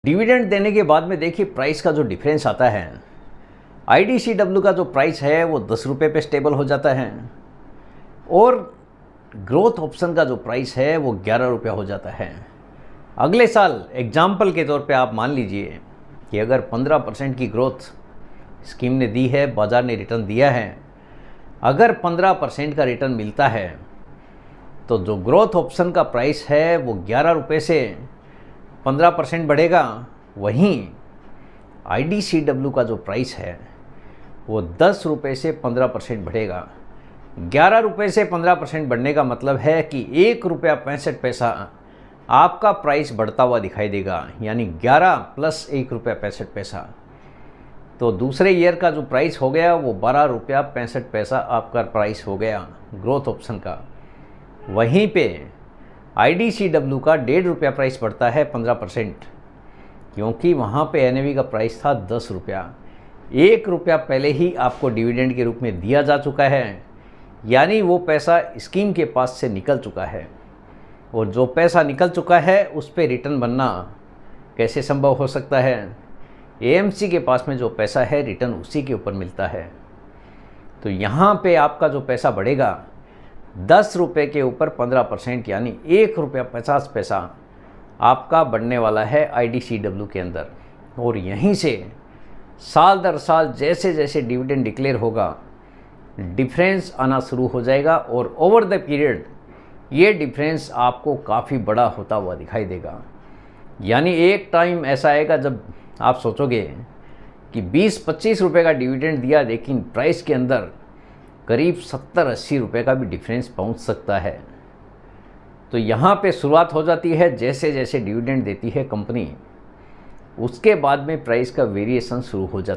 Dividend देने के बाद में देखिए प्राइस का जो डिफरेंस आता है, IDCW का जो प्राइस है वो 10 रुपये पे स्टेबल हो जाता है और ग्रोथ ऑप्शन का जो प्राइस है वो 11 रुपया हो जाता है। अगले साल एग्जाम्पल के तौर पे आप मान लीजिए कि अगर 15% की ग्रोथ स्कीम ने दी है, बाज़ार ने रिटर्न दिया है, अगर 15% का रिटर्न मिलता है तो जो ग्रोथ ऑप्शन का प्राइस है वो 11 रुपये से 15% बढ़ेगा। वहीं IDCW का जो प्राइस है वो 10 रुपये से 15% बढ़ेगा। 11 रुपये से 15% बढ़ने का मतलब है कि 1.65 आपका प्राइस बढ़ता हुआ दिखाई देगा, यानी 11 + 1.65। तो दूसरे ईयर का जो प्राइस हो गया वो 12.65 आपका प्राइस हो गया ग्रोथ ऑप्शन का। वहीं पे IDCW का 1.5 रुपया प्राइस बढ़ता है 15%, क्योंकि वहाँ पे NAV का प्राइस था 10 रुपया। 1 रुपया पहले ही आपको डिविडेंड के रूप में दिया जा चुका है, यानी वो पैसा स्कीम के पास से निकल चुका है। और जो पैसा निकल चुका है उस पर रिटर्न बनना कैसे संभव हो सकता है? AMC के पास में जो पैसा है रिटर्न उसी के ऊपर मिलता है। तो यहाँ पे आपका जो पैसा बढ़ेगा 10 रुपये के ऊपर 15%, यानी 1.50 आपका बढ़ने वाला है IDCW के अंदर। और यहीं से साल दर साल जैसे जैसे डिविडेंड डिक्लेयर होगा डिफरेंस आना शुरू हो जाएगा और ओवर द पीरियड ये डिफरेंस आपको काफ़ी बड़ा होता हुआ दिखाई देगा। यानी एक टाइम ऐसा आएगा जब आप सोचोगे कि 20-25 रुपये का डिविडेंड दिया, लेकिन प्राइस के अंदर करीब 70-80 रुपये का भी डिफरेंस पहुंच सकता है। तो यहाँ पे शुरुआत हो जाती है जैसे जैसे डिविडेंड देती है कंपनी, उसके बाद में प्राइस का वेरिएशन शुरू हो जाता है।